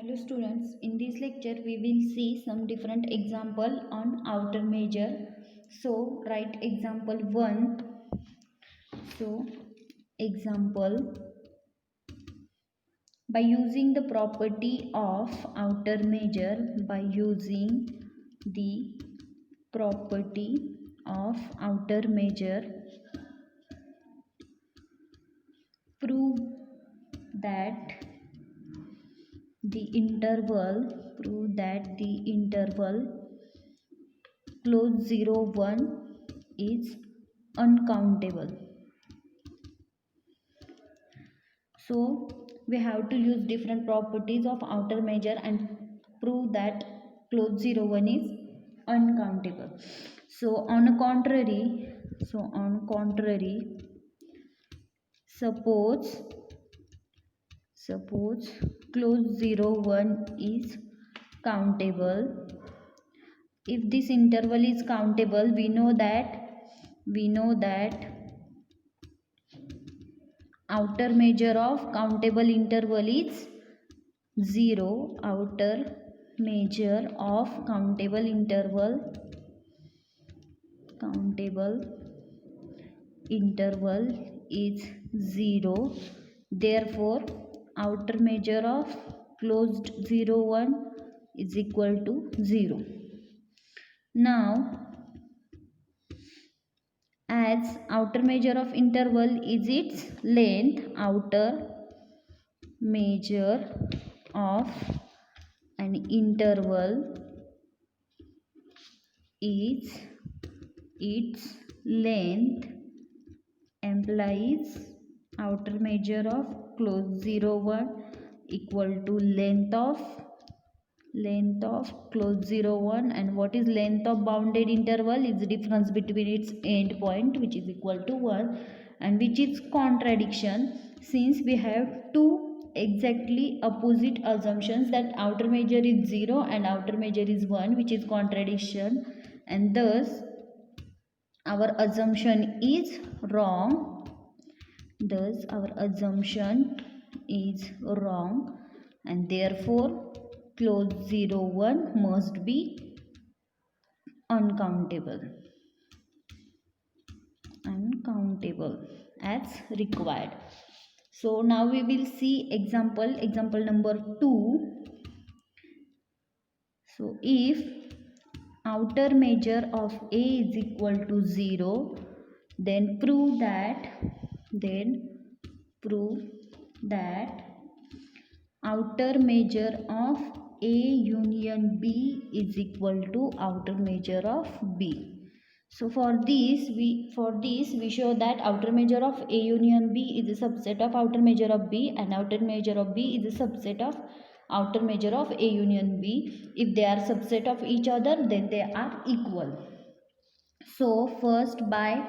Hello students, in this lecture we will see some different example on outer measure. So write example 1. So example, by using the property of outer measure, by using the property of outer measure, prove that the interval close 0 1 is uncountable. So we have to use different properties of outer measure and prove that close 0 1 is uncountable. So on contrary, suppose close 0 1 is countable. If this interval is countable, we know that outer measure of countable interval is 0. Outer measure of countable interval is 0. Therefore outer measure of closed 0 1 is equal to 0. Now as outer measure of interval is its length, outer measure of an interval is its length, implies outer measure of close 0 1 equal to length of close 0 1, and what is length of bounded interval is the difference between its end point, which is equal to 1, and which is contradiction since we have two exactly opposite assumptions that outer measure is 0 and outer measure is 1, which is contradiction, and thus our assumption is wrong. And therefore close 0 1 must be uncountable as required. So now we will see example number 2. So if outer measure of A is equal to 0, then prove that outer measure of A union B is equal to outer measure of B. So for this we show that outer measure of A union B is a subset of outer measure of B, and outer measure of B is a subset of outer measure of A union B. If they are subset of each other, then they are equal. So first, by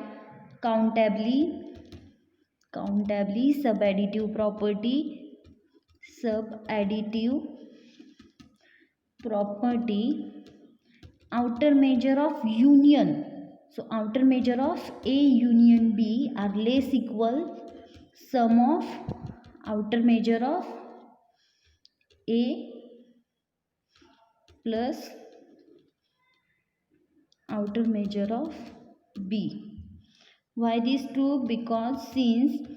countably subadditive property, outer measure of union. So outer measure of A union B are less equal sum of outer measure of A plus outer measure of B. Why this true? Because since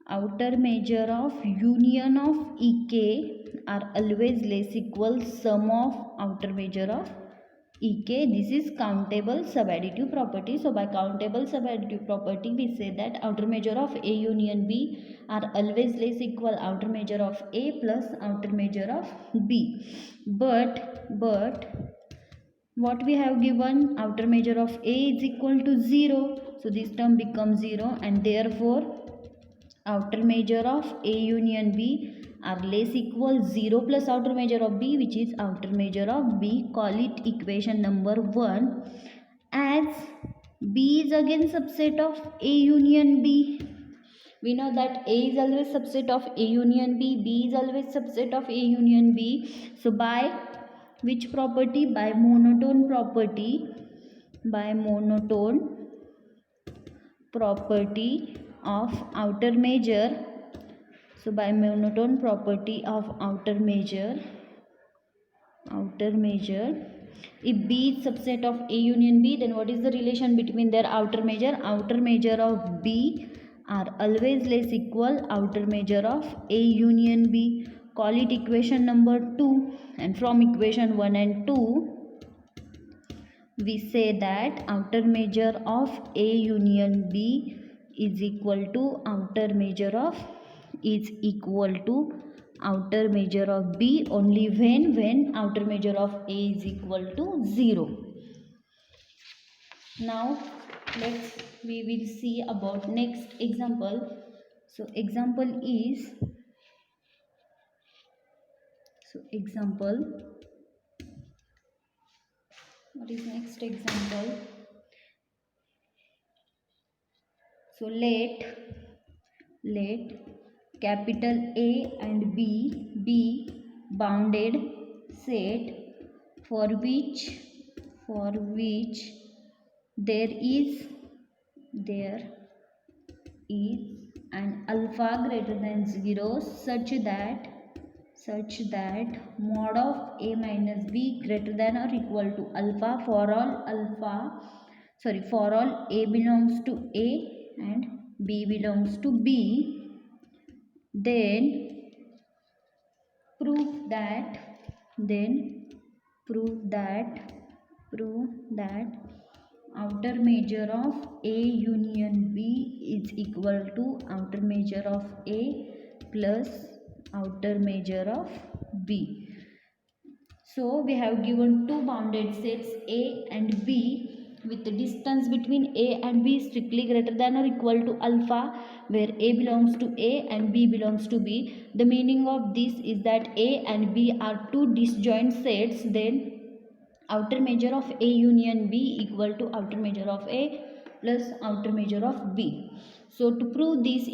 outer measure of union of EK are always less equal sum of outer measure of EK, this is countable subadditive property. So by countable subadditive property, we say that outer measure of A union B are always less equal outer measure of A plus outer measure of B. But what we have given, outer measure of A is equal to 0. So this term becomes 0, and therefore outer measure of A union B are less equal 0 plus outer measure of B, which is outer measure of B. Call it equation number 1. As B is again subset of A union B. We know that A is always subset of A union B, B is always subset of A union B. So by which property? By monotone property. Of outer measure. So by monotone property of outer measure, outer measure. If B is subset of A union B, then what is the relation between their outer measure? Outer measure of B are always less equal outer measure of A union B. Call it equation number 2, and from equation 1 and 2 we say that outer measure of A union B is equal to outer measure of outer measure of B only when outer measure of A is equal to 0. Now we will see about next example. So example, what is next example? So let capital A and B be bounded set for which there is an alpha greater than 0 such that mod of A minus B greater than or equal to alpha for all A belongs to A and B belongs to B. Then prove that outer measure of A union B is equal to outer measure of A plus outer measure of B. So we have given two bounded sets A and B with the distance between A and B strictly greater than or equal to alpha, where A belongs to A and B belongs to B. The meaning of this is that A and B are two disjoint sets. Then outer measure of A union B equal to outer measure of A plus outer measure of B. So to prove this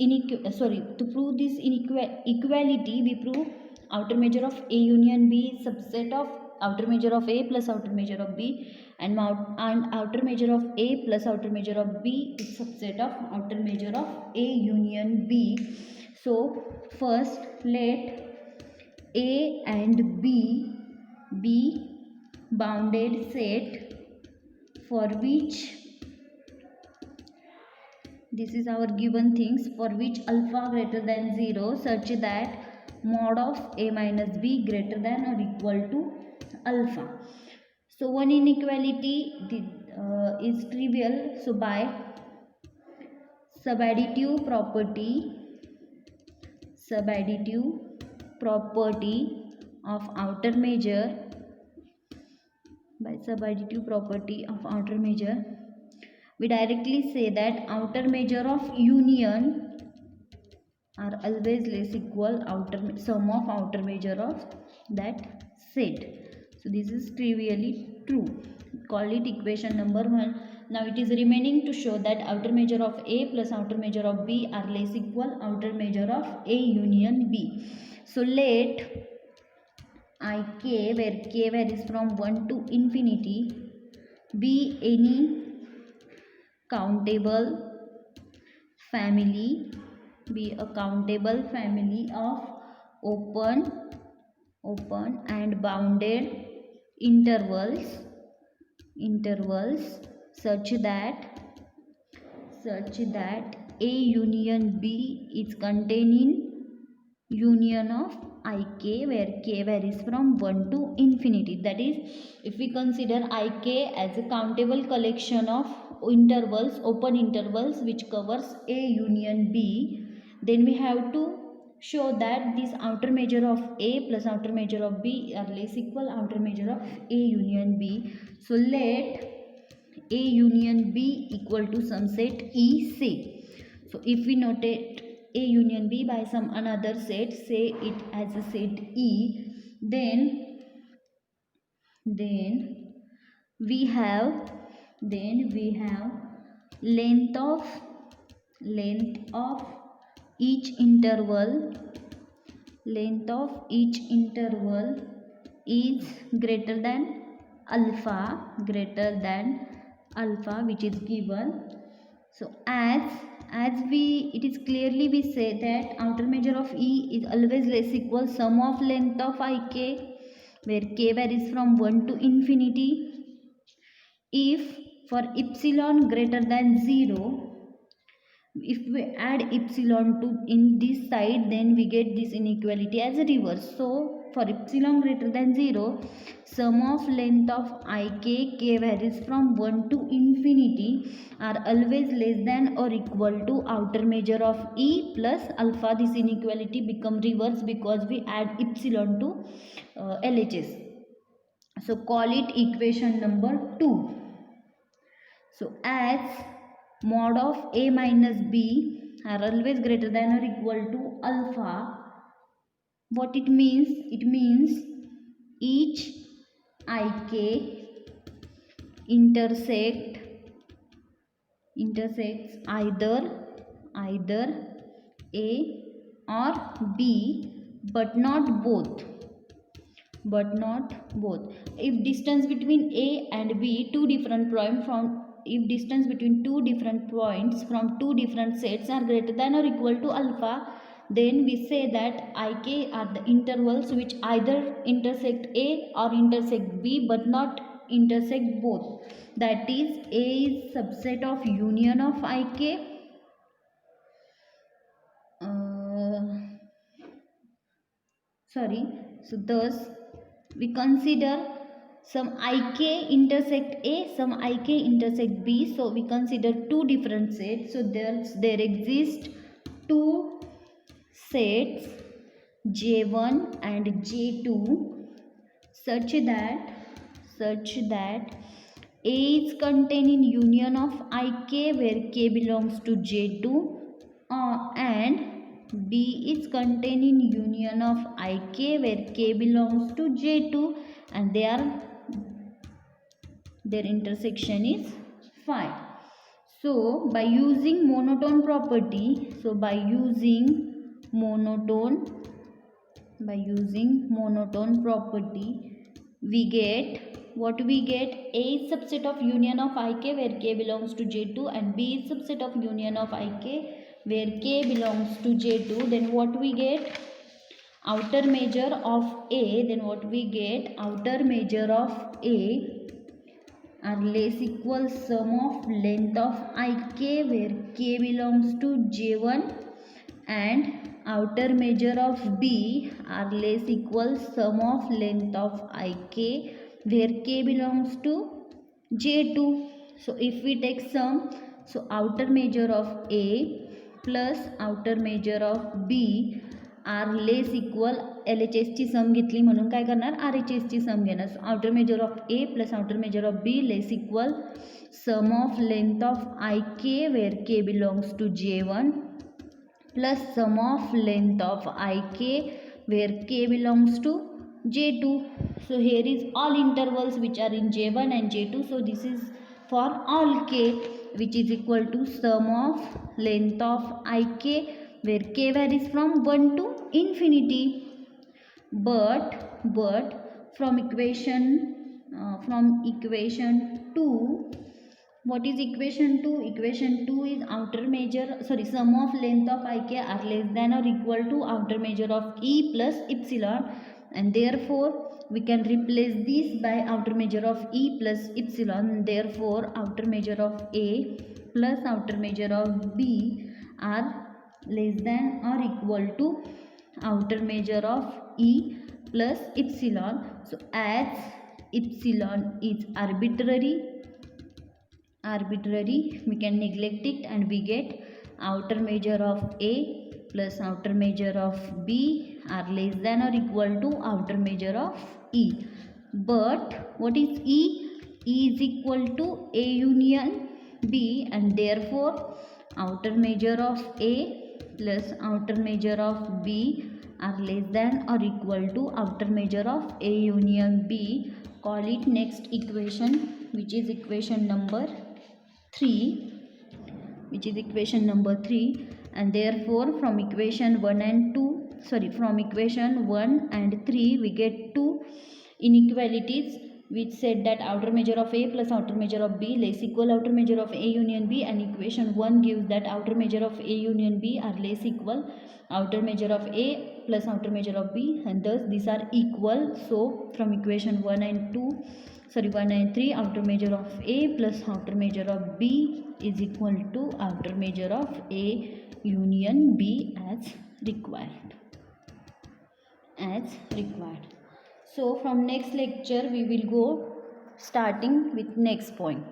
equality, we prove outer measure of A union B is subset of outer measure of A plus outer measure of B, and outer measure of A plus outer measure of B is subset of outer measure of A union B. So first let A and B be bounded set for which, this is our given things, for which alpha greater than 0 such that mod of A minus B greater than or equal to alpha. So one inequality is trivial. So by subadditive property of outer measure, we directly say that outer measure of union are always less equal sum of outer measure of that set. So this is trivially true. Call it equation number 1. Now it is remaining to show that outer measure of A plus outer measure of B are less equal outer measure of A union B. So let Ik, where k varies from 1 to infinity, be any countable family of open and bounded intervals such that A union B is contained in union of Ik, where k varies from 1 to infinity. That is, if we consider Ik as a countable collection of open intervals which covers A union B, then we have to show that this outer measure of A plus outer measure of B are less equal outer measure of A union B. So let A union B equal to some set E, say. So if we notate A union B by some another set, say it as a set E, then we have length of each interval is greater than alpha, which is given. So it is clearly we say that outer measure of E is always less equal sum of length of Ik where k varies from 1 to infinity. If for epsilon greater than 0, if we add epsilon to in this side, then we get this inequality as a reverse. So for epsilon greater than 0, sum of length of k varies from 1 to infinity, are always less than or equal to outer measure of e plus alpha. This inequality become reverse because we add epsilon to LHS. So call it equation number 2. So as mod of a minus b are always greater than or equal to alpha, what it means? It means each ik intersects either a or b, but not both. If distance between a and b, if distance between two different points from two different sets are greater than or equal to alpha, then we say that ik are the intervals which either intersect a or intersect b, but not intersect both. That is, a is subset of union of ik. So thus we consider some ik intersect a, some ik intersect b. So we consider two different sets. So there exist two sets j1 and j2 such that a is contained in union of ik where k belongs to j2, and b is contained in union of ik where k belongs to j2, and their intersection is phi. So by using monotone property, we get what we get. A is subset of union of ik where k belongs to j2, and b is subset of union of ik where k belongs to j2. Then what we get? Outer measure of a. Outer measure of a are less equal sum of length of ik where k belongs to j1, and outer measure of b are less equal sum of length of ik where k belongs to j2. So if we take sum, so outer measure of a plus outer measure of b are less equal. LHS ची सम घेतली म्हणून काय करणार, RHS ची सम घेणार. So outer measure of A plus outer measure of be less equal some of length of ik where k belongs to j1 plus sum of length of ik where k belongs to j2. So here is all intervals which are in j1 and j2. So this is for all k, which is equal to sum of length of ik where k varies from 1 to infinity. But from equation 2, what is equation 2? Equation 2 is sum of length of ik are less than or equal to outer measure of e plus epsilon, and therefore we can replace this by outer measure of e plus epsilon. Therefore outer measure of a plus outer measure of b are less than or equal to outer measure of e plus epsilon. So as epsilon is arbitrary, we can neglect it, and we get outer measure of a plus outer measure of b are less than or equal to outer measure of e. But what is e? E is equal to a union b, and therefore outer measure of a plus outer measure of b are less than or equal to outer measure of a union b. Call it next equation, which is equation number 3. And therefore from equation 1 and 3 we get two inequalities which said that outer measure of a plus outer measure of b less equal outer measure of a union b, and equation 1 gives that outer measure of a union b are less equal outer measure of a plus outer measure of B, and thus these are equal. So from equation 1 and 3, outer measure of A plus outer measure of B is equal to outer measure of A union B as required. So from next lecture we will go starting with next point.